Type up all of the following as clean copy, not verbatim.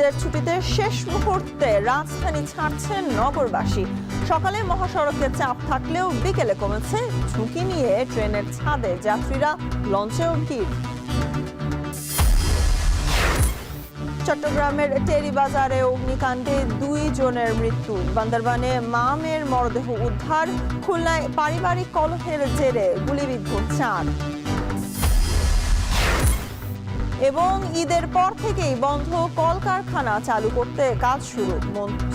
ঈদের ছুটিতে শেষ মুহূর্তে রাজধানী ছাড়ছেন নগরবাসী। সকালে মহাসড়কে চাপ থাকলেও বিকেলে কমেছে ঝুঁকি নিয়ে ট্রেনের ছাদে যাত্রীরা, লঞ্চেও ভিড়। চট্টগ্রামের টেরিবাজারে অগ্নিকাণ্ডে 2 জনের মৃত্যু। বান্দরবানে মা মেয়ের মরদেহ উদ্ধার। খুলনায় পারিবারিক কলহের জেরে গুলিবিদ্ধ 4। এবং ঈদের পর থেকেই বন্ধ কলকারখানা চালু করতে কাজ শুরু।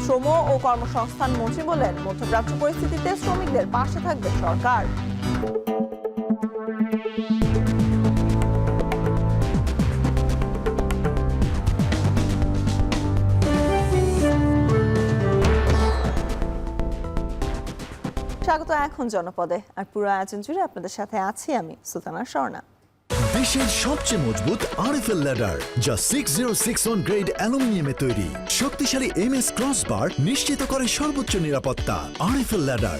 শ্রম ও কর্মসংস্থান মন্ত্রী বলেন, মধ্যপ্রাচ্য পরিস্থিতিতে শ্রমিকদের পাশে থাকবে সরকার। স্বাগত এখন জনপদে, আর পুরো আয়োজন জুড়ে আপনাদের সাথে আছি আমি সুলতানা স্বর্ণা। দেশের সবচেয়ে মজবুত আরএফএল ল্যাডার, যা 606 গ্রেড অ্যালুমিনিয়ামে তৈরি। শক্তিশালী এমএস ক্রসবার নিশ্চিত করে সর্বোচ্চ নিরাপত্তা। RFL ladder.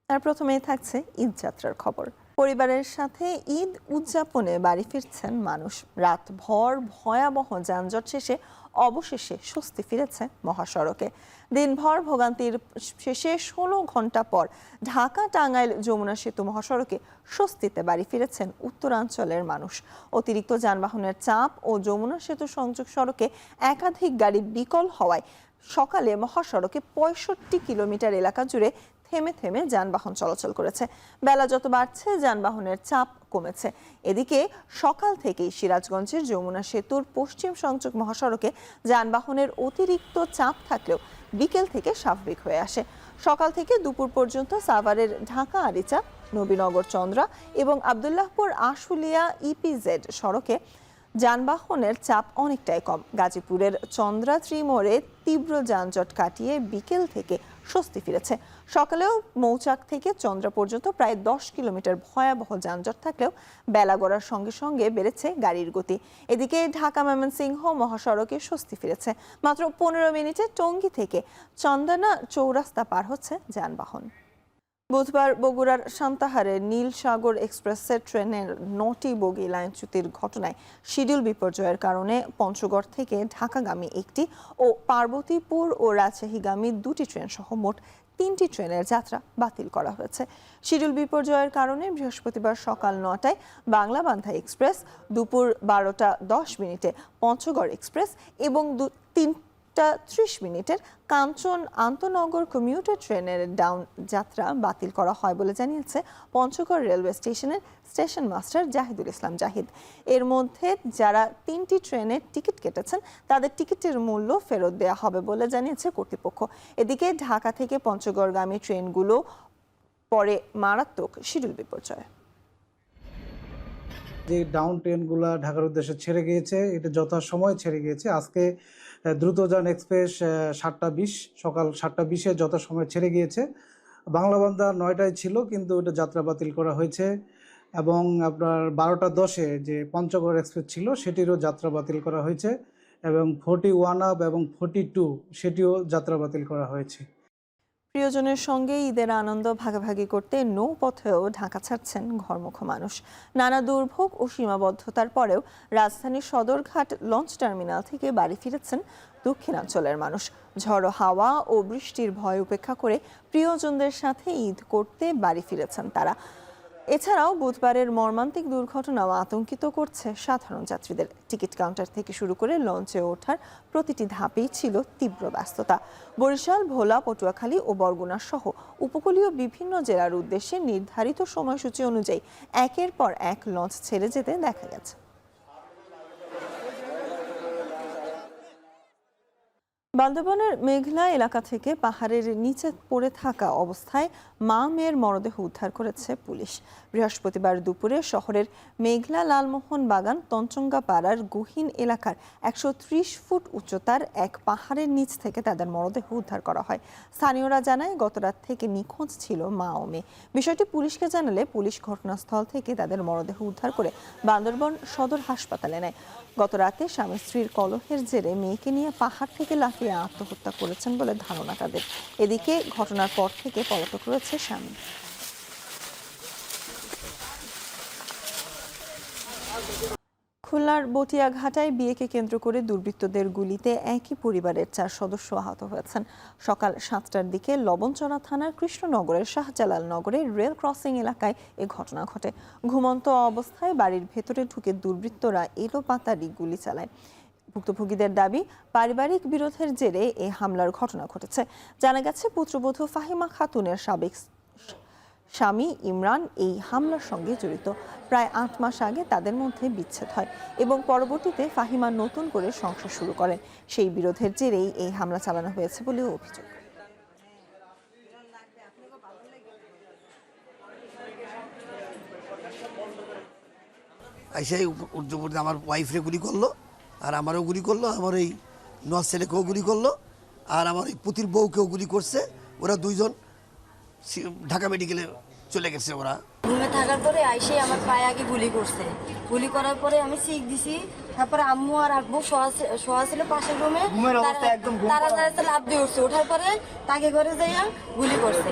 আর প্রথমেই থাকছে ঈদ যাত্রার খবর। পরিবারের সাথে ঈদ উদযাপনে বাড়ি ফিরছেন মানুষ। রাতভর ভয়াবহ যানজট শেষে অবশেষে স্বস্তি ফিরেছে মহাসড়কে। দিনভর ভোগান্তির শেষে 16 ঘন্টা পর ঢাকা টাঙ্গাইল যমুনা সেতু মহাসড়কে স্বস্তিতে বাড়ি ফিরেছেন উত্তরাঞ্চলের মানুষ। অতিরিক্ত যানবাহনের চাপ ও যমুনা সেতু সংযোগ সড়কে একাধিক গাড়ি বিকল হওয়ায় সকালে মহাসড়কে 65 কিলোমিটার এলাকা জুড়ে থেমে থেমে যানবাহন চলাচল করেছে। বেলা যত বাড়ছে যানবাহনের চাপ কমেছে। এদিকে সকাল থেকেই সিরাজগঞ্জের যমুনা সেতুর পশ্চিম সংযোগ মহাসড়কে যানবাহনের অতিরিক্ত চাপ থাকলেও বিকেল থেকে স্বাভাবিক হয়ে আসে। সকাল থেকে দুপুর পর্যন্ত সাভারের ঢাকা আরিচা, নবীনগর চন্দ্রা এবং আবদুল্লাহপুর আশুলিয়া ইপিজেড সড়কে যানবাহনের চাপ অনেকটাই কম। গাজীপুরের চন্দ্রা ত্রিমোড়ে তীব্র যানজট কাটিয়ে বিকেল থেকে স্বস্তি ফিরেছে। সকালেও মৌচাক থেকে চন্দ্রা পর্যন্ত প্রায় 10 কিলোমিটার ভয়াবহ যানজট থাকলেও বেলা গড়ার সঙ্গে সঙ্গে বেড়েছে গাড়ির গতি। এদিকে ঢাকা ময়মনসিংহ মহাসড়কে স্বস্তি ফিরেছে। মাত্র 15 মিনিটে টঙ্গী থেকে চন্দনা চৌরাস্তা পার হচ্ছে যানবাহন। বুধবার বগুড়ার সান্তাহারে নীল সাগর এক্সপ্রেসের ট্রেনের 9টি বগি লাইনচ্যুতির ঘটনায় শিডিউল বিপর্যয়ের কারণে পঞ্চগড় থেকে ঢাকাগামী একটি ও পার্বতীপুর ও রাজশাহীগামী 2টি ট্রেন সহ মোট 3টি ট্রেনের যাত্রা বাতিল করা হয়েছে। শিডিউল বিপর্যয়ের কারণে বৃহস্পতিবার সকাল 9টায় বাংলাবান্ধা এক্সপ্রেস, দুপুর 12টা 10 মিনিটে পঞ্চগড় এক্সপ্রেস এবং 3টা 30 মিনিটের কাঞ্চন আন্তনগর কমিউটার ট্রেনের ডাউন যাত্রা বাতিল করা হয় বলে জানিয়েছে পঞ্চগড় রেলওয়ে স্টেশনের স্টেশন মাস্টার জাহিদুল ইসলাম জাহিদ। এর মধ্যে যারা 3টি ট্রেনের টিকিট কেটেছেন তাদের টিকিটের মূল্য ফেরত দেওয়া হবে বলে জানিয়েছে কর্তৃপক্ষ। এদিকে ঢাকা থেকে পঞ্চগড়গামী ট্রেনগুলো পরে মারাত্মক শিডিউল বিপর্যয়। যে ডাউন ট্রেনগুলো ঢাকার উদ্দেশ্যে ছেড়ে গিয়েছে, এটা যথাসময়ে ছেড়ে গিয়েছে। আজকে দ্রুতযান এক্সপ্রেস 7টা 20 সকাল 7টা 20-এ যথাসময়ে ছেড়ে গিয়েছে। বাংলাবান্ধা 9টায় ছিল, কিন্তু ওটা যাত্রা বাতিল করা হয়েছে। এবং আপনার 12টা 10-এ যে পঞ্চগড় এক্সপ্রেস ছিল সেটিরও যাত্রা বাতিল করা হয়েছে, এবং 41 আপ এবং 42 সেটিও যাত্রা বাতিল করা হয়েছে। প্রিয়জনের সঙ্গে ঈদের আনন্দ ভাগাভাগি করতে নৌপথেও ঢাকা ছাড়ছেন ঘরমুখ মানুষ। নানা দুর্ভোগ ও সীমাবদ্ধতার পরেও রাজধানীর সদরঘাট লঞ্চ টার্মিনাল থেকে বাড়ি ফিরেছেন দক্ষিণাঞ্চলের মানুষ। ঝড়ো হাওয়া ও বৃষ্টির ভয় উপেক্ষা করে প্রিয়জনদের সাথে ঈদ করতে বাড়ি ফিরেছেন তারা। এছাড়াও বুধবারের মর্মান্তিক দুর্ঘটনাও আতঙ্কিত করছে সাধারণ যাত্রীদের। টিকিট কাউন্টার থেকে শুরু করে লঞ্চে ওঠার প্রতিটি ধাপেই ছিল তীব্র ব্যস্ততা। বরিশাল, ভোলা, পটুয়াখালী ও বরগুনা সহ উপকূলীয় বিভিন্ন জেলার উদ্দেশ্যে নির্ধারিত সময়সূচি অনুযায়ী একের পর এক লঞ্চ ছেড়ে যেতে দেখা গেছে। বান্দরবানের মেঘলা এলাকা থেকে পাহাড়ের নিচে পড়ে থাকা অবস্থায় মা মেয়ের মরদেহ উদ্ধার করেছে পুলিশ। বৃহস্পতিবার দুপুরে শহরের মেঘলা লালমোহন বাগান তঞ্চঙ্গা পাড়ার গহীন এলাকার 130 ফুট উচ্চতার এক পাহাড়ের নিচ থেকে তাদের মরদেহ উদ্ধার করা হয়। স্থানীয়রা জানায় গতরাত থেকে নিখোঁজ ছিল মা ও মেয়ে। বিষয়টি পুলিশকে জানালে পুলিশ ঘটনাস্থল থেকে তাদের মরদেহ উদ্ধার করে বান্দরবান সদর হাসপাতালে নেয়। গত রাতে স্বামী স্ত্রীর কলহের জেরে মেয়েকে নিয়ে পাহাড় থেকে লাফিয়ে আত্মহত্যা করেছেন বলে ধারণা তাদের। এদিকে ঘটনার পর থেকে পলাতক রয়েছে স্বামী। খুলনার বটিয়াঘাটায় বিয়েকে কেন্দ্র করে দুর্বৃত্তদের গুলিতে একই পরিবারের 4 সদস্য আহত হয়েছেন। সকাল 7টার দিকে লবণচড়া থানার কৃষ্ণনগরের শাহজালাল নগরের রেল ক্রসিং এলাকায় এ ঘটনা ঘটে। ঘুমন্ত অবস্থায় বাড়ির ভেতরে ঢুকে দুর্বৃত্তরা এলোপাতাড়ি গুলি চালায়। ভুক্তভোগীদের দাবি, পারিবারিক বিরোধের জেরে এই হামলার ঘটনা ঘটেছে। জানা গেছে, পুত্রবধূ ফাহিমা খাতুনের সাবেক স্বামী ইমরান এই হামলার সঙ্গে জড়িত। প্রায় 8 মাস আগে তাদের মধ্যে বিচ্ছেদ হয় এবং পরবর্তীতে ফাহিমা নতুন করে সংসার শুরু করেন। সেই বিরোধের জেরেই এই হামলা চালানো হয়েছে বলেও অভিযোগ। আইসাই উর্দুপুরে আমার ওয়াইফরে গুলি করলো, আর আমারও গুলি করলো, আমার এই নয় ছেলেকেও গুলি করলো, আর আমার এই পুতির বউকেও গুলি করছে। ওরা দুইজন ঢাকা মেডিকেলে চলে গেছে। ওরা রুমে থাকার পরে আইসে আমার পায়ে আগে গুলি করছে। গুলি করার পরে আমি শিখ দিছি। তারপরে আম্মু আর আব্বু শোয়া ছিল পাশের রুমে। তারা লাভ দিয়ে উঠছে। ওঠার পরে তাকে ঘরে যাইয়া গুলি করছে।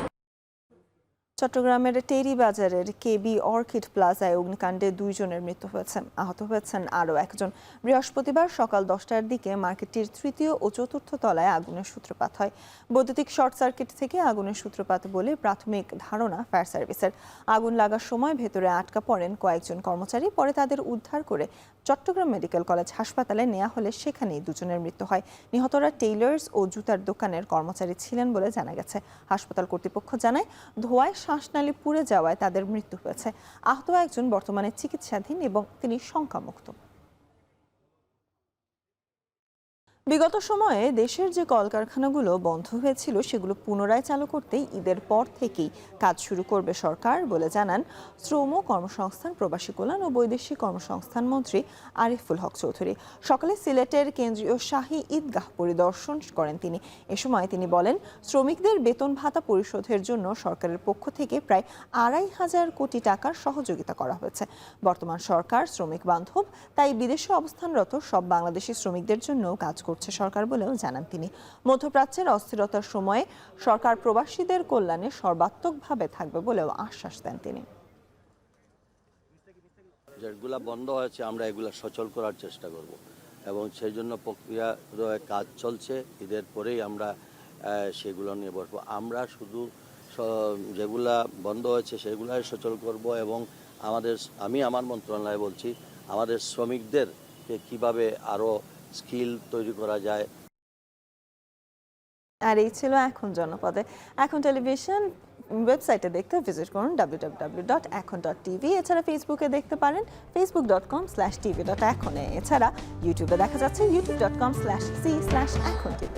চট্টগ্রামের টেরি বাজারের কেবি অর্কিড প্লাজায় অগ্নিকাণ্ডে 2 জনের মৃত্যু হয়েছে, আহত হয়েছেন আরও 1 জন। বৃহস্পতিবার সকাল 10টার দিকে মার্কেটটির তৃতীয় ও চতুর্থ তলায় আগুনের সূত্রপাত হয়। বৈদ্যুতিক শর্ট সার্কিট থেকে আগুনের সূত্রপাত বলে প্রাথমিক ধারণা ফায়ার সার্ভিসের। আগুন লাগার সময় ভেতরে আটকা পড়েন কয়েকজন কর্মচারী। পরে তাদের উদ্ধার করে চট্টগ্রাম মেডিকেল কলেজ হাসপাতালে নেওয়া হলে সেখানেই 2 জনের মৃত্যু হয়। নিহতরা টেইলার্স ও জুতার দোকানের কর্মচারী ছিলেন বলে জানা গেছে। হাসপাতাল কর্তৃপক্ষ জানায়, ধোঁয়ায় শ্বাসনালী পুড়ে যাওয়ায় তাদের মৃত্যু হয়েছে। আহত 1 জন বর্তমানে চিকিৎসাধীন এবং তিনি শঙ্কামুক্ত। বিগত সময়ে দেশের যে কলকারখানাগুলো বন্ধ হয়েছিল সেগুলো পুনরায় চালু করতে ঈদের পর থেকেই কাজ শুরু করবে সরকার বলে জানান শ্রম, কর্মসংস্থান, প্রবাসী কল্যাণ ও বৈদেশিক কর্মসংস্থান মন্ত্রী আরিফুল হক চৌধুরী। সকালে সিলেটের কেন্দ্রীয় শাহী ঈদগাহ পরিদর্শন করেন তিনি। এ সময় তিনি বলেন, শ্রমিকদের বেতন ভাতা পরিশোধের জন্য সরকারের পক্ষ থেকে প্রায় 2,500 কোটি টাকার সহযোগিতা করা হয়েছে। বর্তমান সরকার শ্রমিক বান্ধব, তাই বিদেশে অবস্থানরত সব বাংলাদেশি শ্রমিকদের জন্য কাজ করছে সরকার বলেও জানান তিনি। মধ্যপ্রাচ্যের অস্থিরতার সময়ে সরকার প্রবাসীদের কল্যাণে সর্বাত্মকভাবে থাকবে বলেও আশ্বাস দেন তিনি। যেগুলা বন্ধ হয়েছে আমরা এগুলা সচল করার চেষ্টা করব এবং সেই জন্য প্রক্রিয়া কাজ চলছে। ঈদের পরেই আমরা সেগুলো নিয়ে বসবো। আমরা শুধু যেগুলা বন্ধ হয়েছে সেগুলাই সচল করব এবং আমি আমার মন্ত্রণালয়ে বলছি আমাদের শ্রমিকদেরকে কিভাবে আরো স্কিল তৈরি করা যায়। আর এই ছিল এখন জনপদে। এখন টেলিভিশন ওয়েবসাইটে দেখতে ভিজিট করুন www.ekon.tv। এছাড়া ফেসবুকে দেখতে পারেন facebook.com/tv.ekon। এছাড়া ইউটিউবে দেখা যাচ্ছে youtube.com/c/ekhon tv।